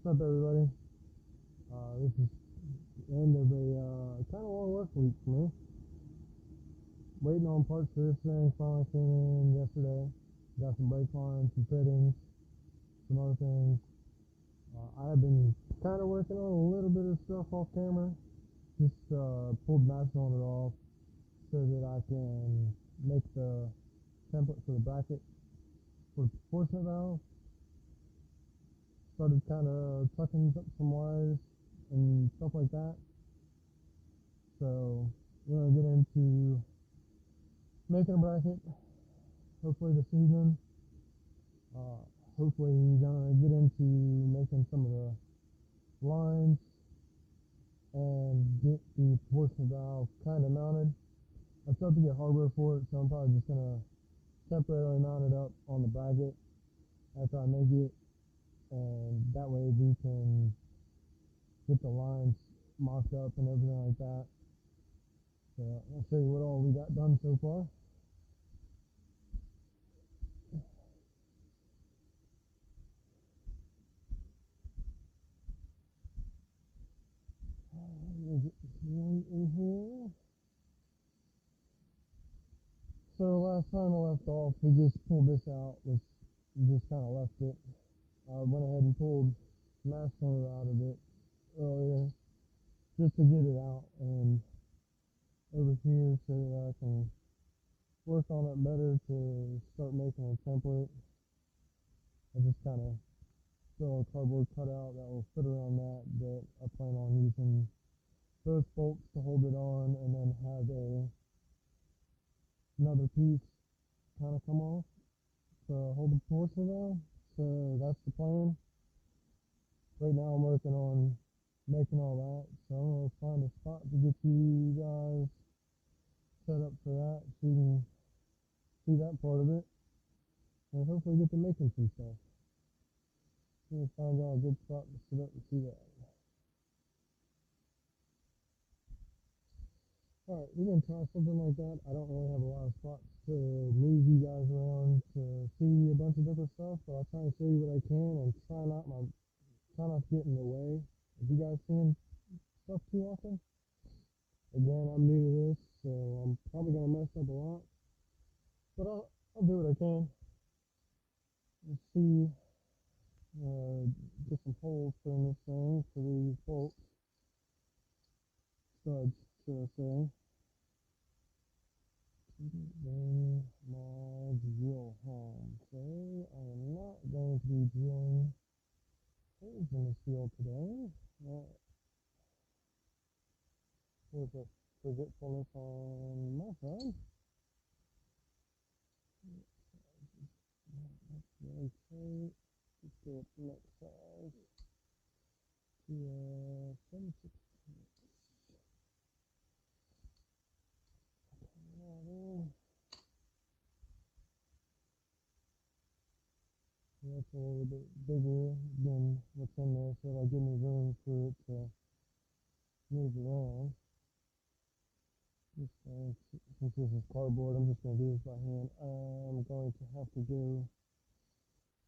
What's up, everybody? This is the end of a kind of long work week for me. Waiting on parts for this thing. Finally came in yesterday. Got some brake lines, some fittings, some other things. I have been kind of working on a little bit of stuff off camera. Just pulled mass on it off so that I can make the template for the bracket for the proportionate valve. Started kind of tucking up some wires and stuff like that. So we're gonna get into making a bracket hopefully this evening. Hopefully gonna get into making some of the lines and get the proportional valve kind of mounted. I still have to get hardware for it, so I'm probably just gonna temporarily mount it up on the bracket after I make it, and that way we can get the lines mocked up and everything like that. So I'll show you what all we got done so far. Let me get this right in here. So last time I left off, we just pulled this out. We just kind of left it. I went ahead and pulled mass cylinder out of it earlier just to get it out and over here so that I can work on it better to start making a template. I just kind of throw a cardboard cutout that will fit around that, but I plan on using those bolts to hold it on and then have another piece kind of come off to hold the proportion down. So that's the plan. Right now I'm working on making all that, so I'm going to find a spot to get you guys set up for that so you can see that part of it and hopefully get to making some stuff. I'm going to find y'all a good spot to sit up and see that. Alright, we're going to try something like that. I don't really have a lot of spots to move you guys around to see a bunch of different stuff, but I'll try and show you what I can and try not to get in the way of you guys seeing stuff too often. Again, I'm new to this, so I'm probably going to mess up a lot, but I'll do what I can. Let's see, get some holes in this thing for these bolts, studs, should I say. Bring my drill home. So I am not going to be drilling holes in the steel today. There's a forgetfulness on my side. That's really tight. Let's go up the next size to 7/16. That's a little bit bigger than what's in there, so that'll give me room for it to move around. Since this is cardboard, I'm just going to do this by hand. I'm going to have to go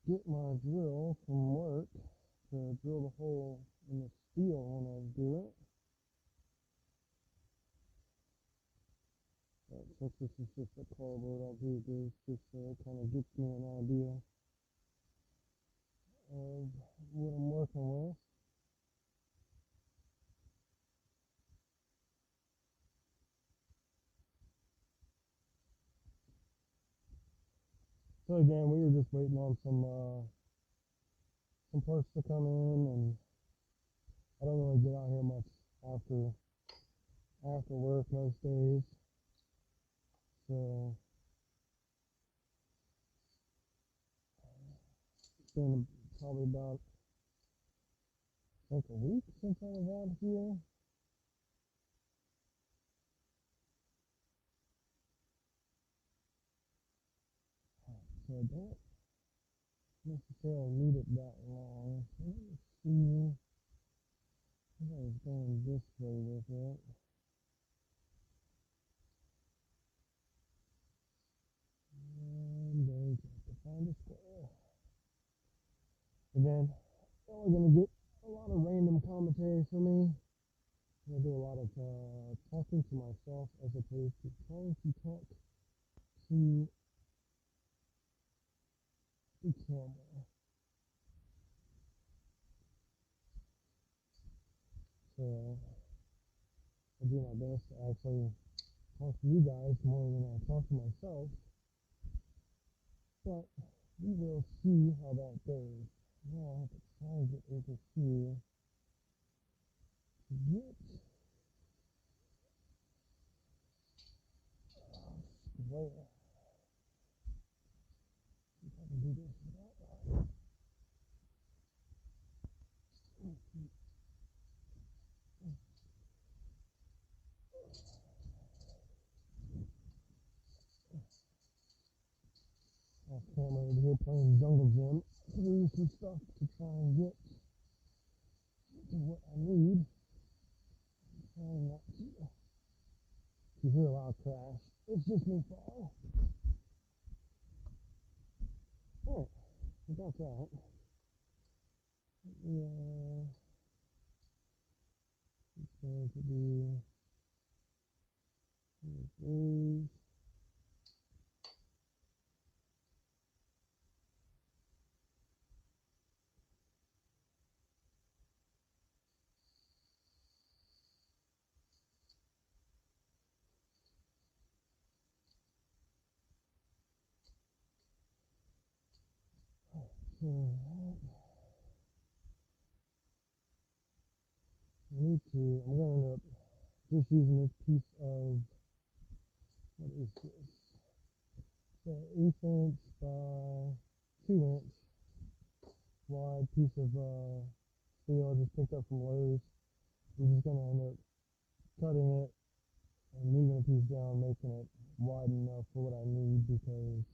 get my drill from work to drill the hole in the steel when I do it. Right, since this is just a cardboard, I'll do this just so it kind of gets me an idea of what I'm working with. So again, we were just waiting on some parts to come in, and I don't really get out here much after work most days. So it's been probably about a week since I was out here. So I don't necessarily need it that long. So let me see. I think I was going this way with it. And then have to find a square. Again, only going to get necessary for me. I do a lot of talking to myself as opposed to trying to talk to the camera. So I do my best to actually talk to you guys more than I talk to myself. But we will see how that goes. Now I have to try and get over here to get square. See if I can do this without off camera over here playing jungle gym through some stuff to try and get to what I need. Trying not to. If you hear a loud crash, it's just me falling. Alright, about that. Yeah, it's going to be these. So I'm going to end up just using this piece of, what is this? It's an 1/8 inch by 2 inch wide piece of steel I just picked up from Lowe's. I'm just going to end up cutting it and moving a piece down, making it wide enough for what I need, because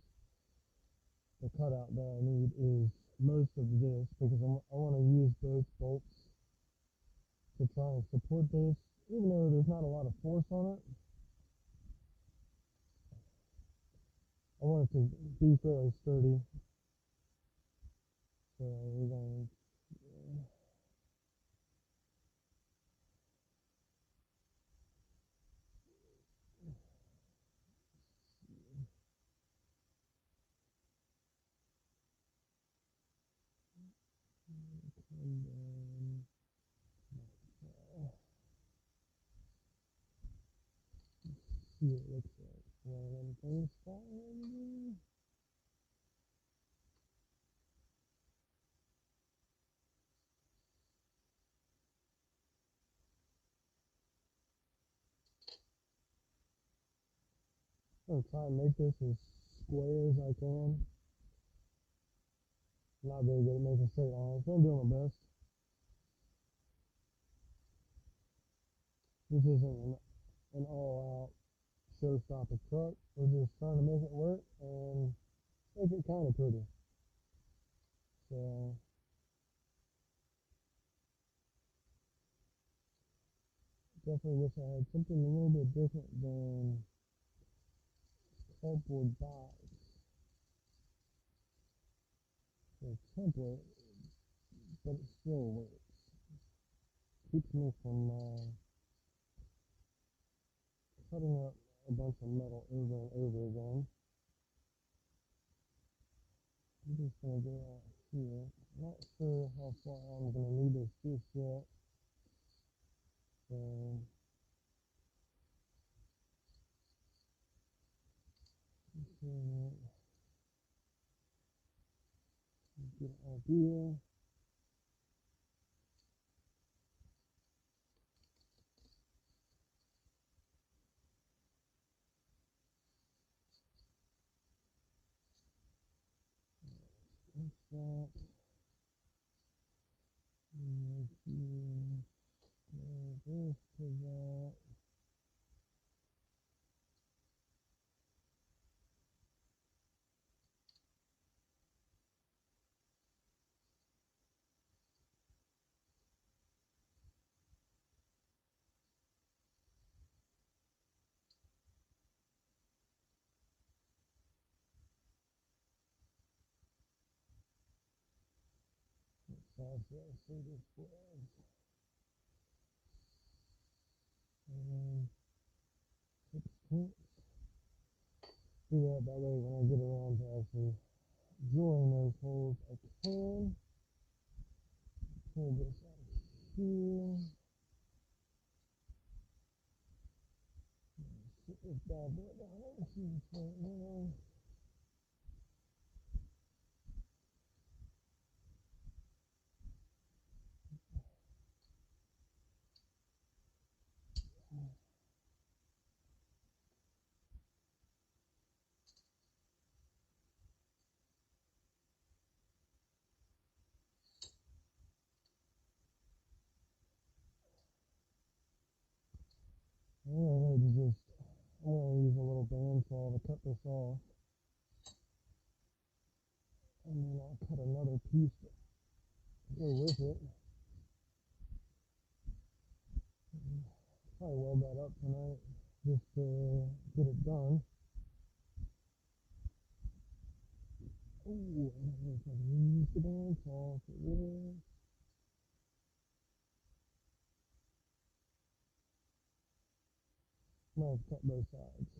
the cutout that I need is most of this, because I want to use both bolts to try and support this, even though there's not a lot of force on it. I want it to be fairly sturdy. So we're going to see what it looks like when things fall in. I'm going to try and make this as square as I can. I'm not very good at making straight lines, but I'm doing my best. This isn't an all-out showstopper truck. We're just trying to make it work and make it kind of pretty. So definitely wish I had something a little bit different than cardboard box for a template, but it still works. Keeps me from cutting up a bunch of metal over and over again. I'm just going to go out here. Not sure how far I'm going to need this just yet. So get an idea. What's that? And here, this to that. What size do I say this was? and 6/10. Do that way when I get around to actually drilling those holes, I can pull this out of here. Sit this bad boy down and see what's going on. I'm going to use a little bandsaw to cut this off, and then I'll cut another piece to go with it. Probably weld that up tonight just to get it done. Oh, I don't know if I can use the bandsaw for this. I'm going to cut both sides.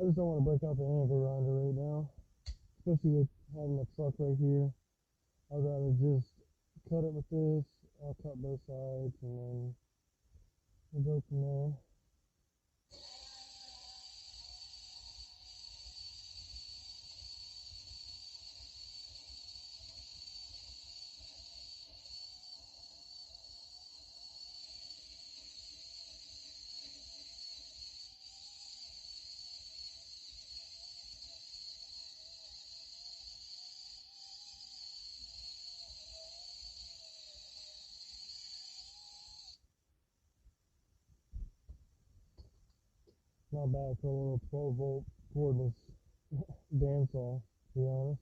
I just don't want to break out the angle grinder right now, especially with having a truck right here. I'd rather just cut it with this. I'll cut both sides and then we'll go from there. Not bad for a little 12-volt cordless bandsaw, to be honest.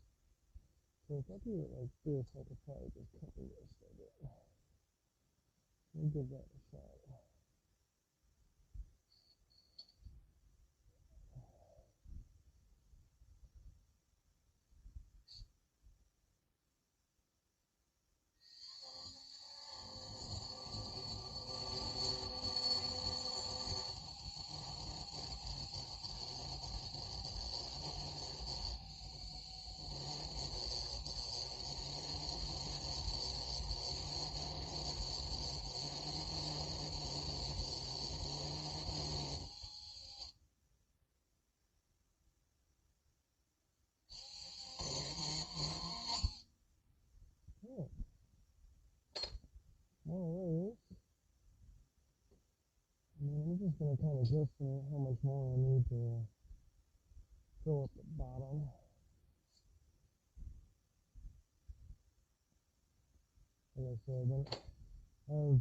So if I do it like this, I could probably just cut the rest of it. Let me give that a shot. Yeah. Alright. I'm just going to kind of guesstimate how much more I need to fill up the bottom. Like I said, when I have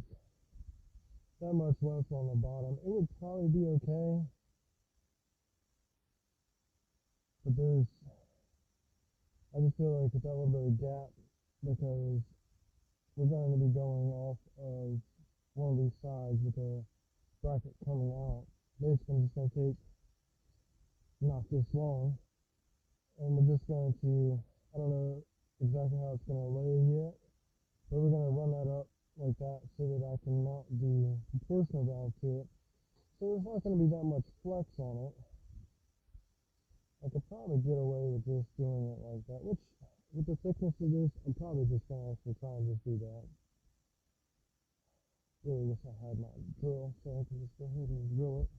that much left on the bottom, it would probably be okay. But I just feel like with that little bit of gap, because we're going to be going off of one of these sides with a bracket coming out. Basically, I'm just going to take not this long, and we're just going to, I don't know exactly how it's going to lay yet, but we're going to run that up like that so that I can mount the proportional valve to it. So there's not going to be that much flex on it. I could probably get away with just doing it like that, which with the thickness of this, I'm probably just going to actually try and just do that. Really wish I had my drill so I can just go ahead and drill it.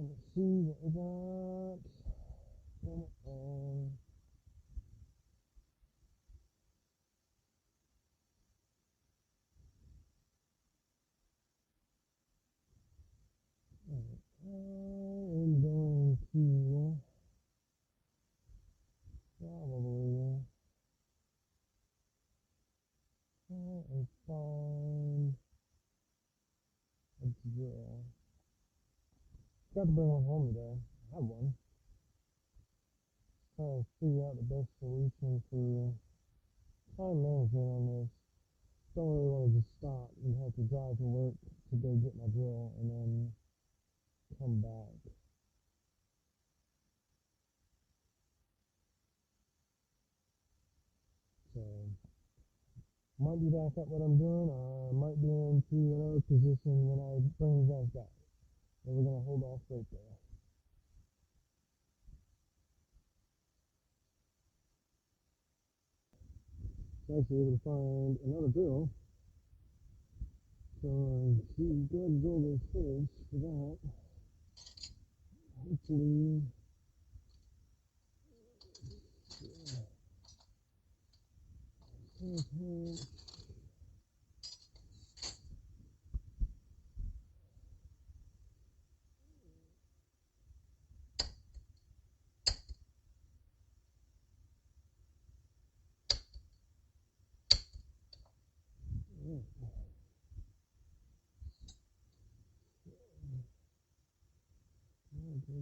Let's see what we got. I am going to probably try and find a drill. Got to bring one home today. I have one. Trying to figure out the best solution for time management on this. Don't really want to just stop and have to drive to work to go get my drill and then come back. Might be back at what I'm doing, or I might be into another position when I bring you guys back. So we're gonna hold off right there. I was actually able to find another drill, so she's good to go this fish for that. Hopefully, okay.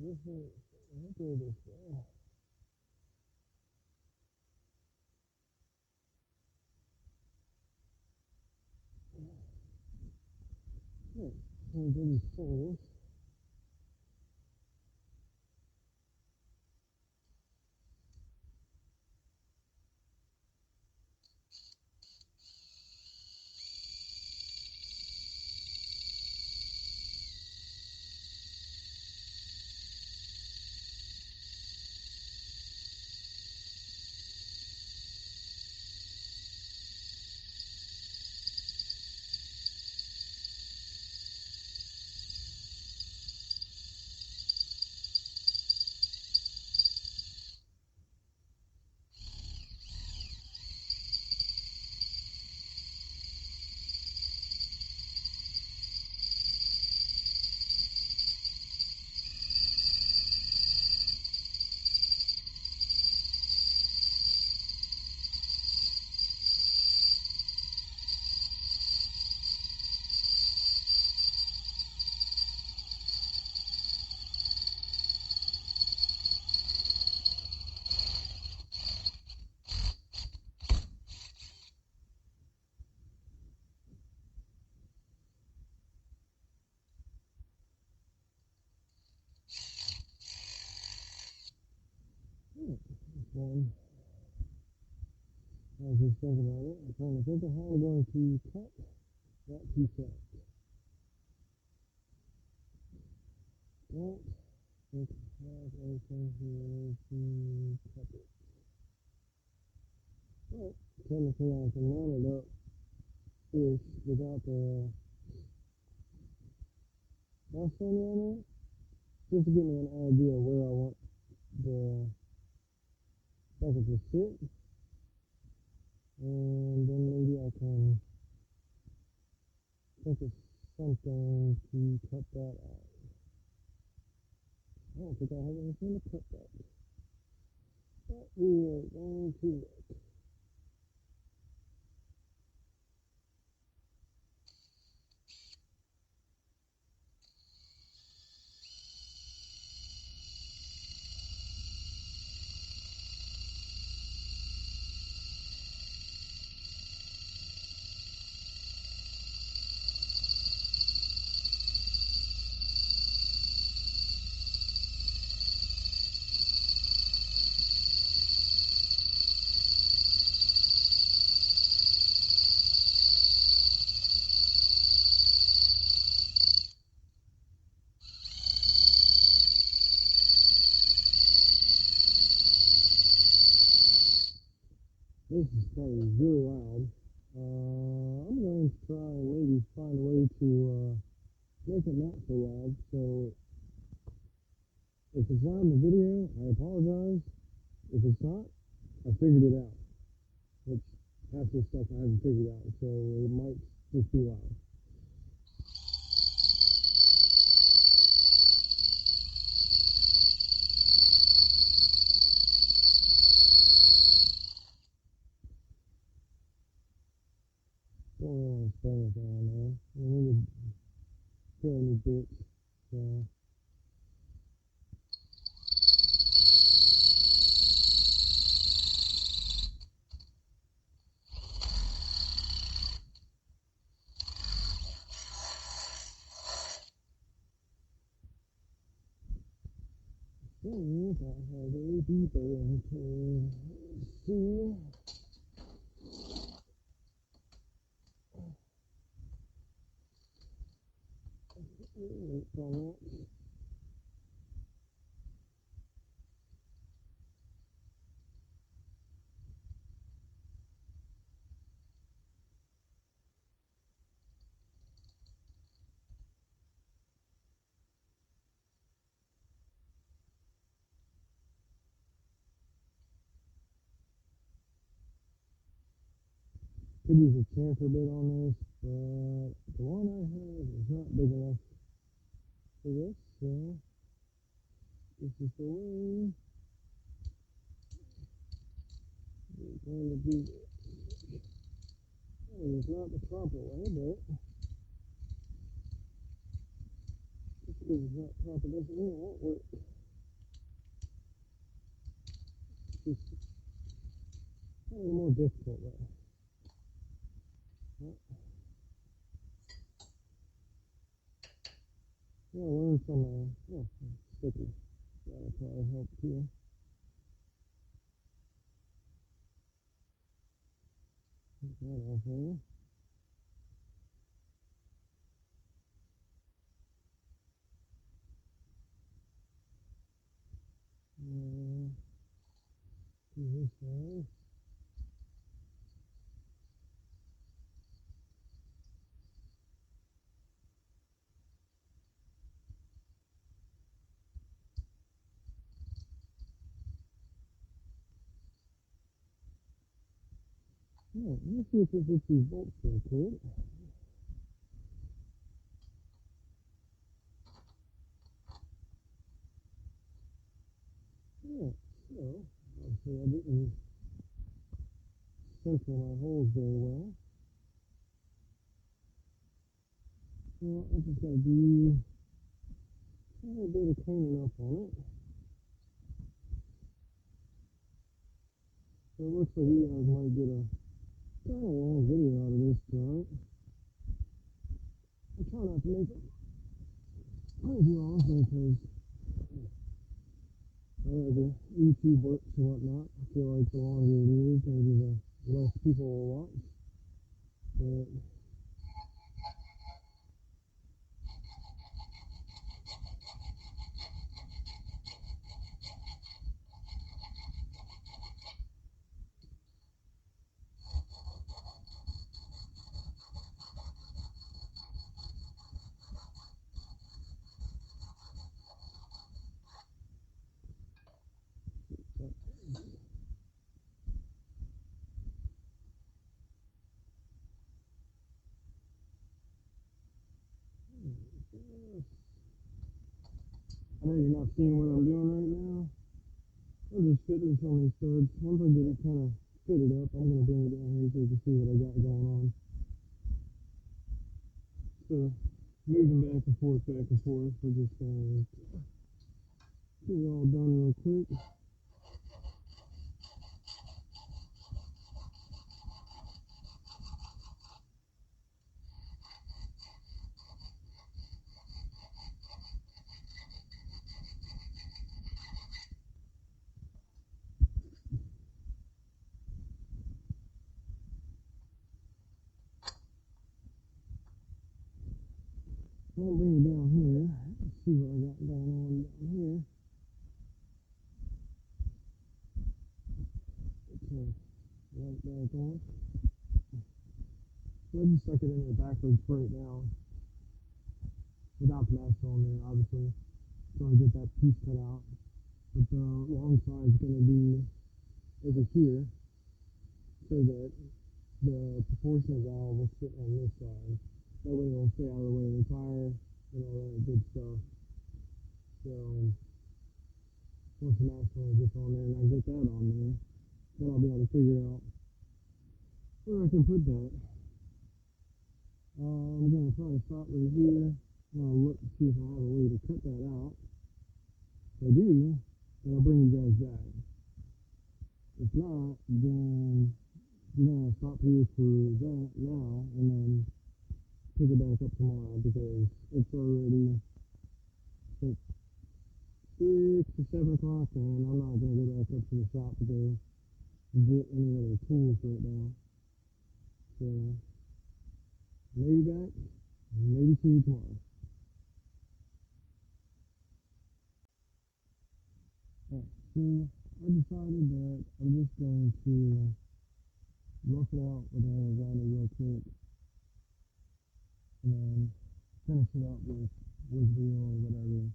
This is, I'll do this way. I'll do these photos. One. I was just thinking about it. I'm trying to think of how I'm going to cut that piece out. Don't think I have anything here to cut it. But technically I can line it up ish without the offset on it, just to give me an idea where I want the bucket to sit. And then maybe I can think of something to cut that out. I don't think I have anything to cut that. But we are going to look. This is probably really loud. I'm going to try and maybe find a way to make it not so loud. So if it's loud in the video, I apologize. If it's not, I figured it out. Which half this stuff I haven't figured out, so it might just be loud. Don't really want to spray anything on there. I need to kill any bits. So things I have a deeper into. See. Could use a chamfer bit on this, but the one I have is not big enough for this, so this is the way we're going to do this. Well, it's not the proper way, but just because it's not proper doesn't mean it won't work. It's just kind of a more difficult way. Yeah, learn from sticky. That'll probably help too. Take that off there. Do this side. Alright, let's see if it gets these bolts real quick. Alright, so obviously I didn't center my holes very well. So I just gotta do a little bit of cleaning up on it. So it looks like you guys might get a kind of long video out of this tonight. I try not to make it crazy long because the YouTube works and whatnot. I feel like the longer it is, maybe the less people will watch. But I know you're not seeing what I'm doing right now. I'm just fitting this on these studs. Once I get it kind of fitted up, I'm going to bring it down here so you can see what I got going on. So, moving back and forth, we're just going to get it all done real quick. I'll bring it down here. Let's see what I got going on down here. Okay, right back on. So I just stuck it in there backwards for right now, without the mask on there, obviously. So I get that piece cut out. But the long side is going to be over here, so that the proportional valve will sit on this side. That way it'll stay out of the way of the tire and all that good stuff. So once the mask gets on there and I get that on there, then I'll be able to figure out where I can put that. I'm going to try to stop right here. I'll look to see if I have a way to cut that out. If I do, then I'll bring you guys back. If not, then I'm going to stop here for that now and then pick it back up tomorrow because it's already 6 or 7 o'clock and I'm not going to go back up to the shop to go get any other tools right now. So, maybe back, maybe see you tomorrow. Alright, so I decided that I'm just going to rough it out with a grinder real quick and then finish it up with wheel or whatever.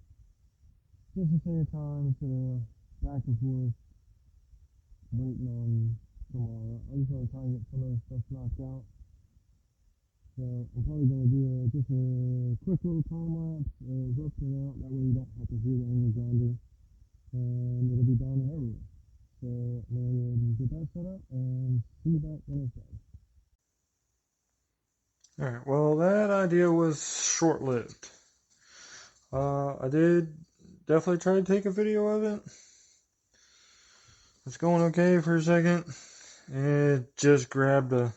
Just to save time instead of back and forth waiting on tomorrow. I just want to try and get some of this stuff knocked out. So I'm probably going to do just a quick little time lapse of up and out. That way you don't have to hear the engine grinder, and it'll be done and over. So I'm going to get that set up and see you back when it's done. Alright, well that idea was short-lived. I did definitely try to take a video of it. It's going okay for a second. It just grabbed a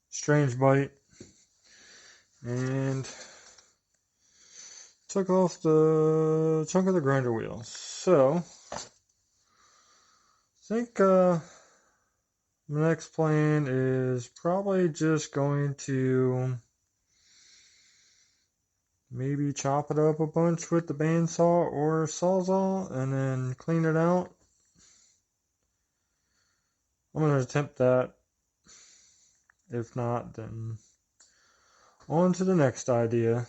strange bite and took off the chunk of the grinder wheel. So, I think my next plan is probably just going to maybe chop it up a bunch with the bandsaw or sawzall and then clean it out. I'm going to attempt that. If not, then on to the next idea.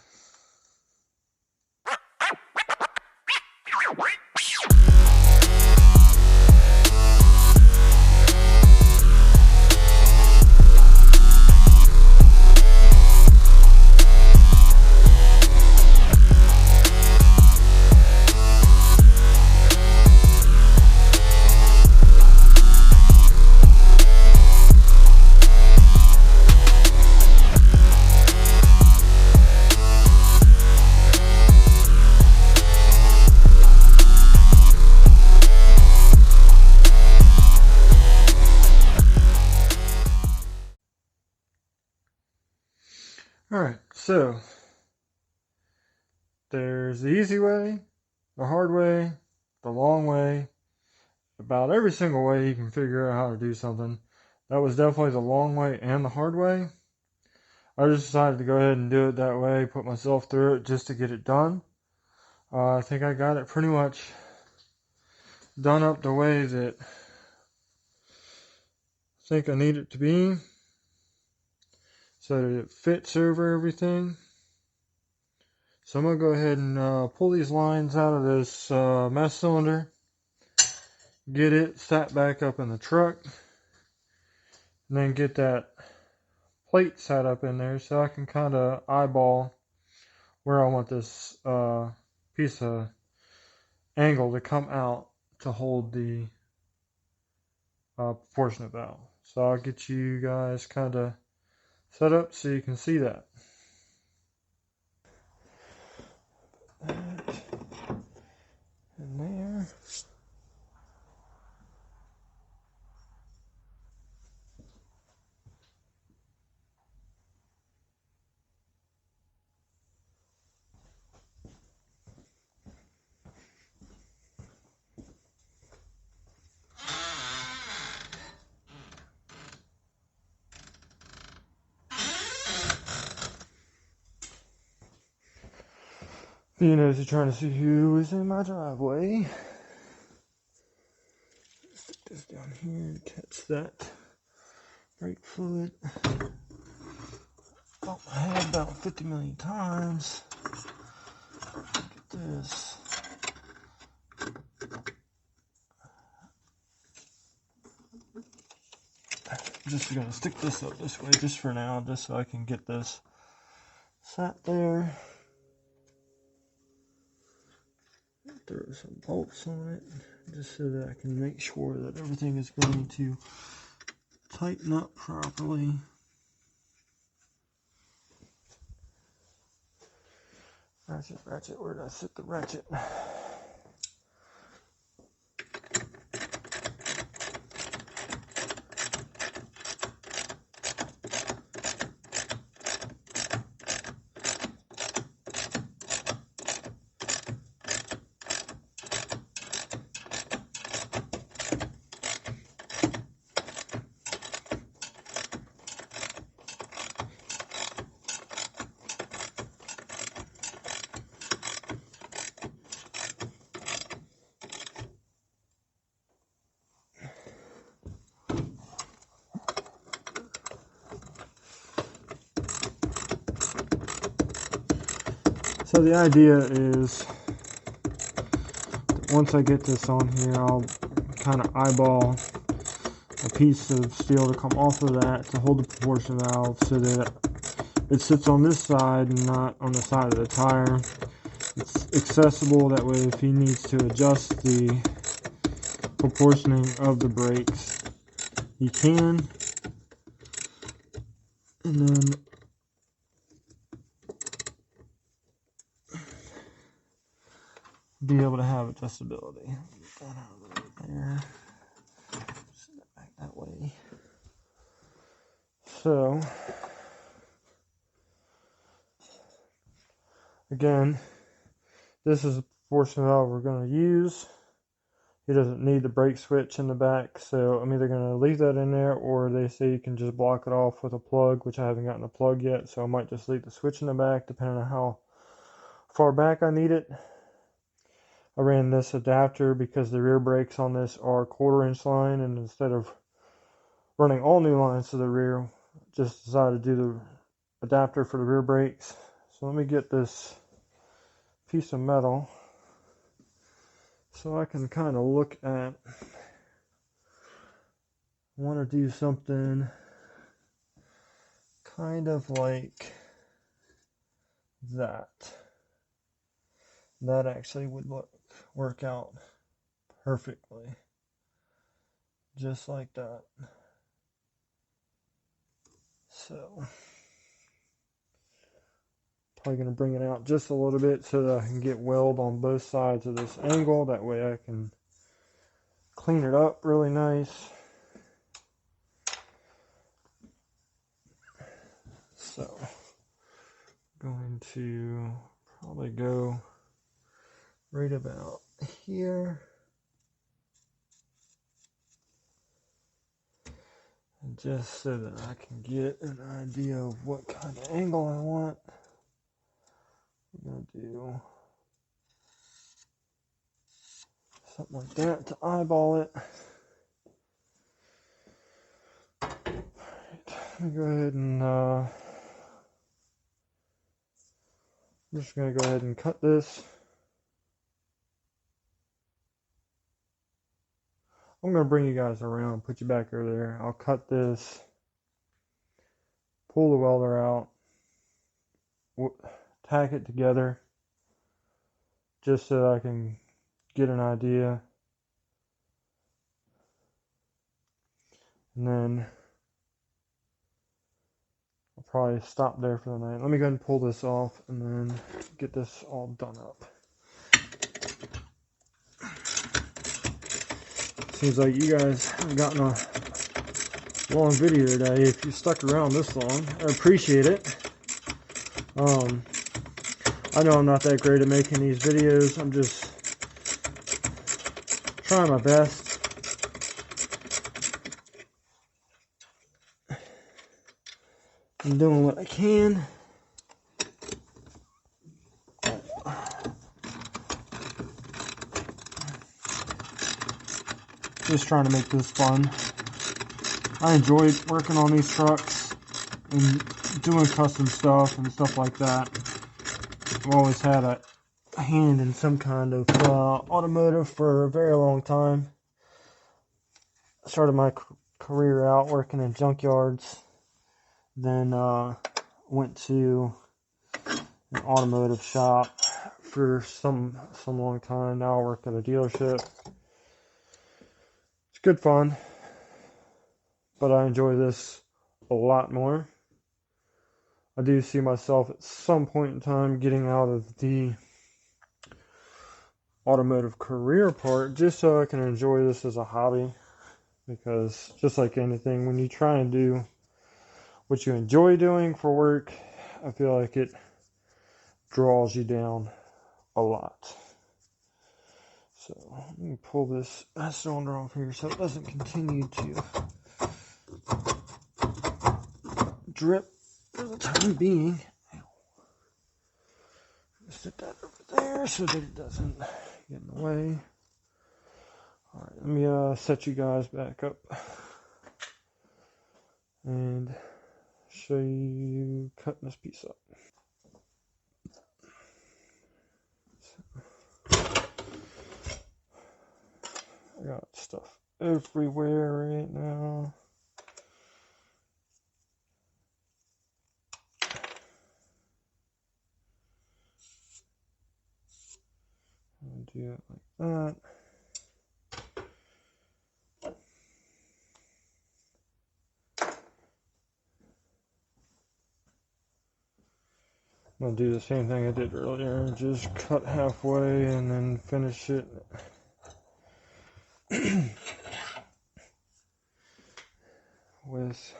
Alright, so there's the easy way, the hard way, the long way, about every single way you can figure out how to do something. That was definitely the long way and the hard way. I just decided to go ahead and do it that way, put myself through it just to get it done. I think I got it pretty much done up the way that I think I need it to be, so that it fits over everything. So I'm going to go ahead and pull these lines out of this mess cylinder, get it sat back up in the truck, and then get that plate set up in there so I can kind of eyeball where I want this piece of angle to come out to hold the proportionate valve. So I'll get you guys kind of set up so you can see that. Put that in there. You know, if you're trying to see who is in my driveway, stick this down here to catch that brake fluid. Bump my head about 50 million times. Look at this. I'm just gonna stick this up this way just for now, just so I can get this sat there. Throw some bolts on it just so that I can make sure that everything is going to tighten up properly. Ratchet, ratchet, where did I sit the ratchet? So the idea is that once I get this on here, I'll kind of eyeball a piece of steel to come off of that to hold the proportion valve so that it sits on this side and not on the side of the tire. It's accessible, that way if he needs to adjust the proportioning of the brakes, he can. And then be able to have adjustability. Get that out of there. Set it back that way. So, again, this is the proportion valve we're going to use. He doesn't need the brake switch in the back, so I'm either going to leave that in there, or they say you can just block it off with a plug, which I haven't gotten a plug yet, so I might just leave the switch in the back depending on how far back I need it. I ran this adapter because the rear brakes on this are 1/4 inch line, and instead of running all new lines to the rear, just decided to do the adapter for the rear brakes. So let me get this piece of metal so I can kind of look at, I want to do something kind of like that. That actually would work out perfectly. Just like that. So, probably going to bring it out just a little bit so that I can get weld on both sides of this angle. That way I can clean it up really nice. So, going to probably go right about here. And just so that I can get an idea of what kind of angle I want. I'm going to do something like that to eyeball it. Let me go ahead and I'm just going to go ahead and cut this. I'm going to bring you guys around, put you back over there. I'll cut this, pull the welder out, tack it together, just so I can get an idea. And then I'll probably stop there for the night. Let me go ahead and pull this off and then get this all done up. Seems like you guys have gotten a long video today. If you stuck around this long, I appreciate it. I know I'm not that great at making these videos. I'm just trying my best. I'm doing what I can. Just trying to make this fun. I enjoy working on these trucks and doing custom stuff and stuff like that. I've always had a hand in some kind of automotive for a very long time. I started my career out working in junkyards, then went to an automotive shop for some long time. Now I work at a dealership. It's good fun, but I enjoy this a lot more. I do see myself at some point in time getting out of the automotive career part just so I can enjoy this as a hobby, because just like anything, when you try and do what you enjoy doing for work, I feel like it draws you down a lot. So let me pull this cylinder off here so it doesn't continue to drip for the time being. Set that over there so that it doesn't get in the way. Alright, let me set you guys back up and show you cutting this piece up. So, I got stuff everywhere right now. I'll do it like that. I'm going to do the same thing I did earlier, just cut halfway and then finish it. With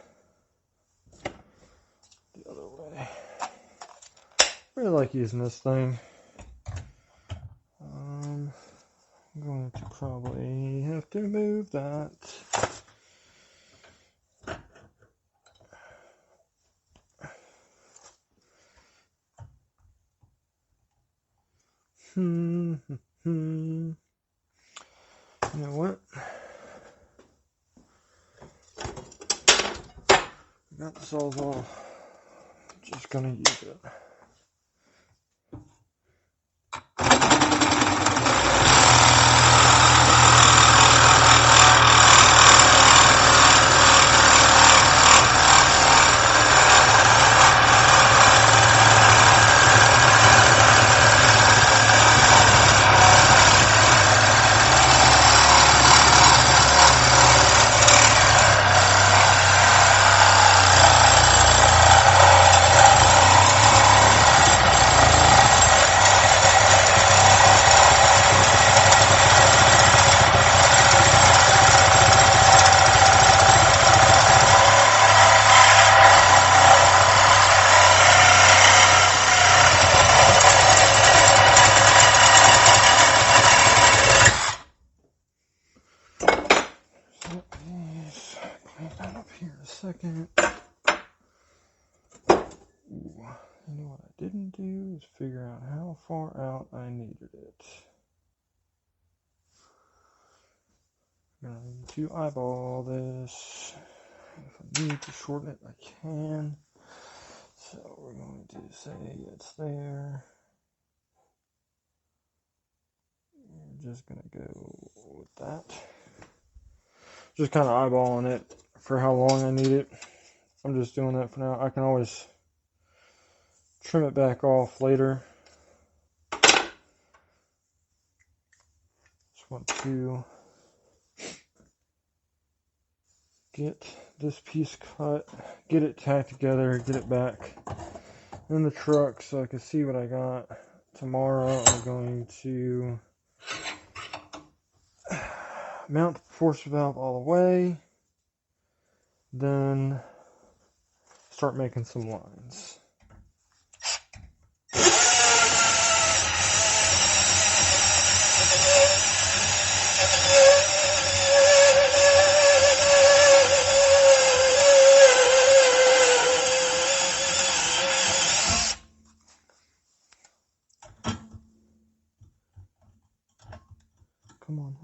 the other way. I really like using this thing. I'm going to probably have to move that. You know what? Got the Sawzall. Just gonna use it. Clean that up here a second. Ooh, you know what I didn't do is figure out how far out I needed it. I'm going to eyeball this. If I need to shorten it, I can. So we're going to say it's there. We're just going to go with that. Just kind of eyeballing it for how long I need it. I'm just doing that for now. I can always trim it back off later. Just want to get this piece cut, get it tacked together, get it back in the truck so I can see what I got. Tomorrow I'm going to mount the force valve all the way, then start making some lines. Come on,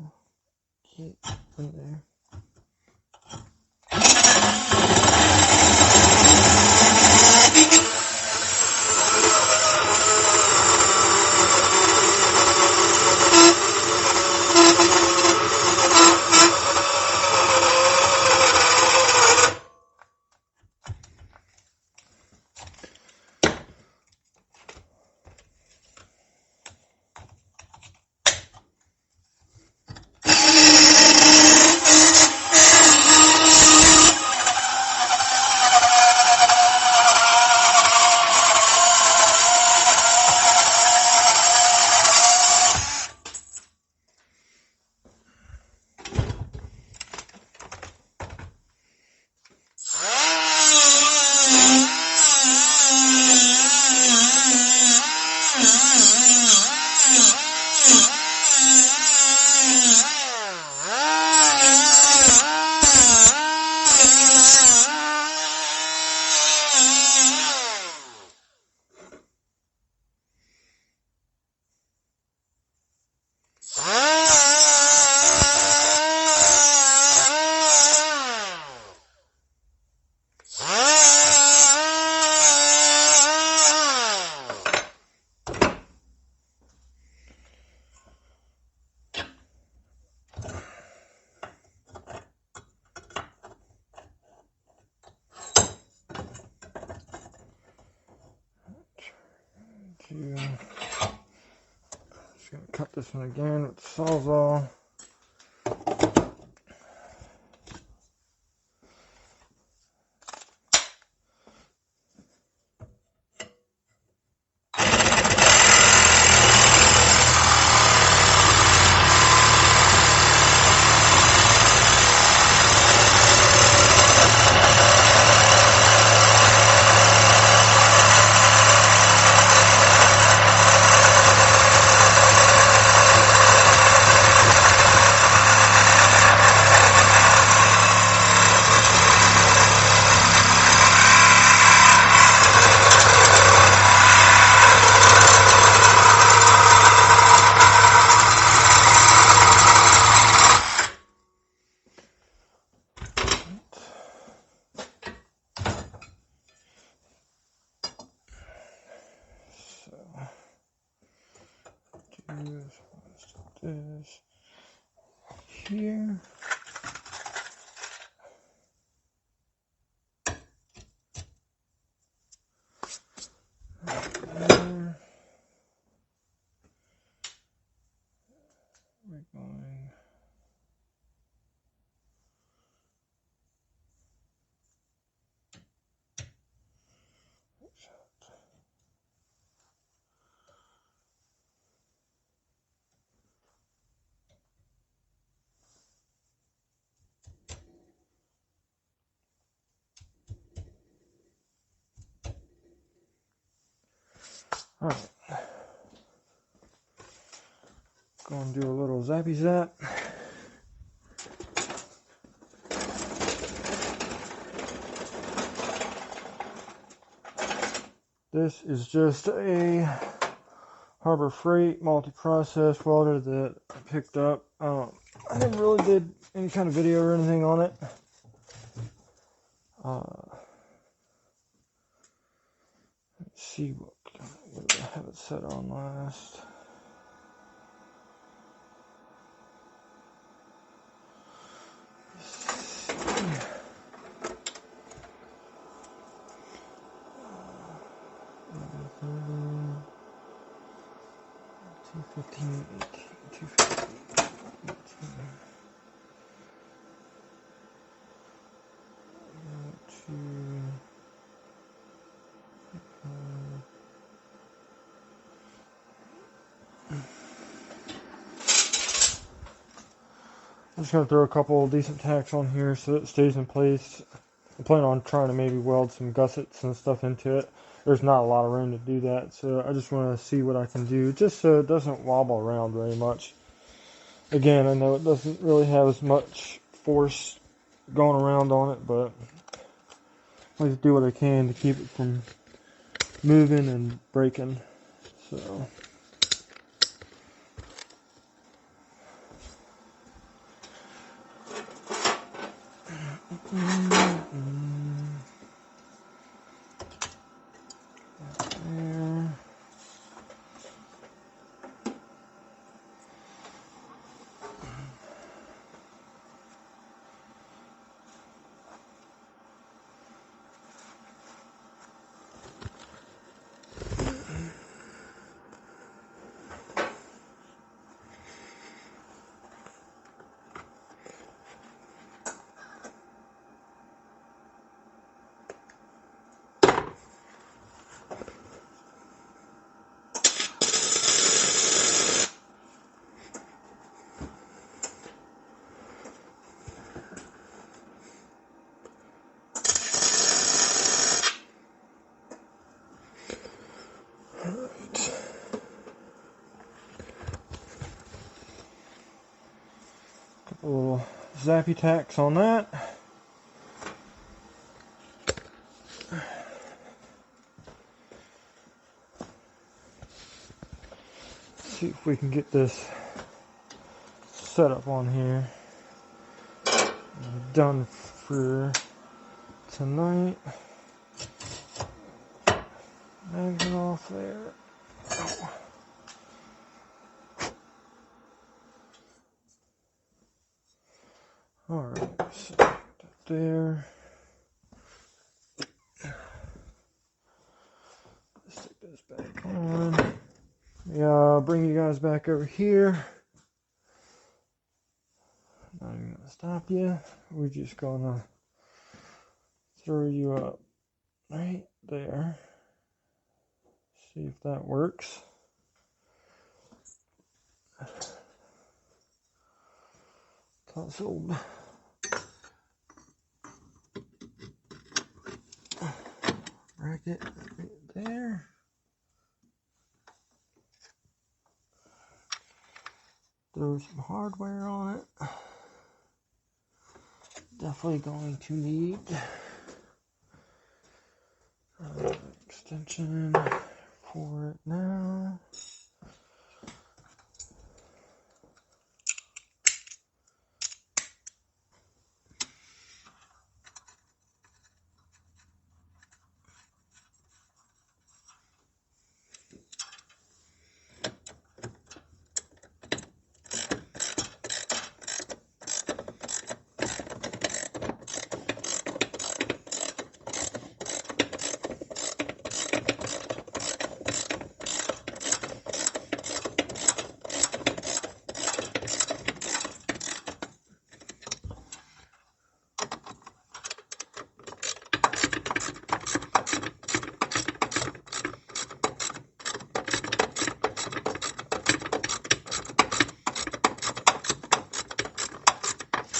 get in there. Just gonna cut this one again with the Sawzall. This here. There. We're going. All right. Gonna do a little zappy zap. This is just a Harbor Freight multi-process welder that I picked up. I never really did any kind of video or anything on it. Let's see what did I have it set on last. I'm just going to throw a couple decent tacks on here so it stays in place. I plan on trying to maybe weld some gussets and stuff into it. There's not a lot of room to do that, so I just want to see what I can do just so it doesn't wobble around very much. Again, I know it doesn't really have as much force going around on it, but I like to do what I can to keep it from moving and breaking. So there. Couple little zappy tacks on that. See if we can get this set up on here. Done for tonight. Magnet off there. Oh. Alright, so that there. Let's take this back on. Yeah, bring you guys back over here. Not even gonna stop you. We're just gonna throw you up right there. See if that works. Tousled. Bracket right there. Throw some hardware on it. Definitely going to need extension for it now.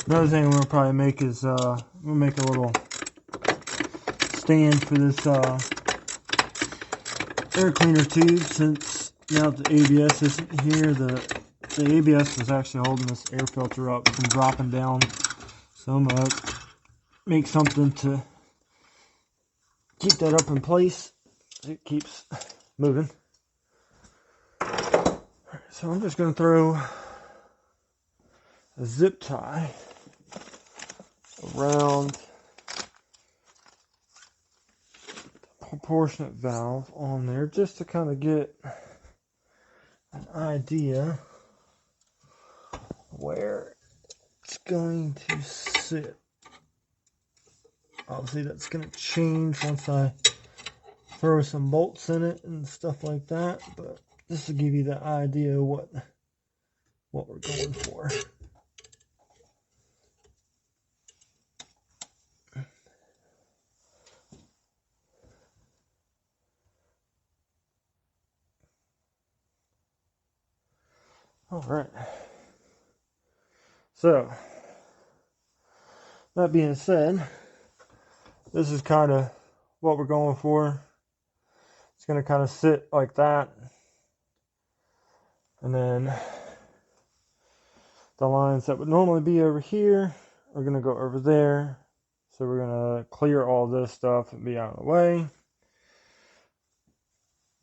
Another thing we'll probably make is we'll make a little stand for this air cleaner tube, since now the ABS isn't here. The ABS is actually holding this air filter up from dropping down. So I'm gonna make something to keep that up in place so it keeps moving. So I'm just gonna throw a zip tie around the proportionate valve on there, just to kind of get an idea where it's going to sit. Obviously that's going to change once I throw some bolts in it and stuff like that, but just to give you the idea of what we're going for. All right. So, that being said, this is kind of what we're going for. It's going to kind of sit like that. And then the lines that would normally be over here are going to go over there. So we're going to clear all this stuff and be out of the way.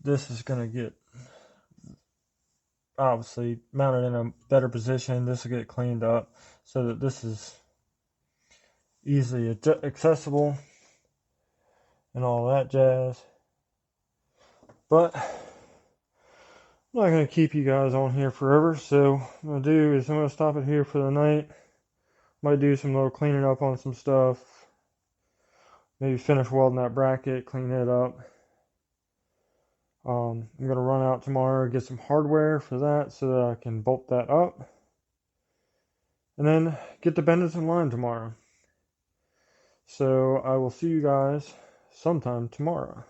This is going to get obviously mounted in a better position. This will get cleaned up so that this is easily accessible and all that jazz. But I'm not going to keep you guys on here forever, so what I'm going to do is I'm going to stop it here for the night. Might do some little cleaning up on some stuff. Maybe finish welding that bracket, clean it up. I'm going to run out tomorrow, get some hardware for that so that I can bolt that up. And then get the benders in line tomorrow. So I will see you guys sometime tomorrow.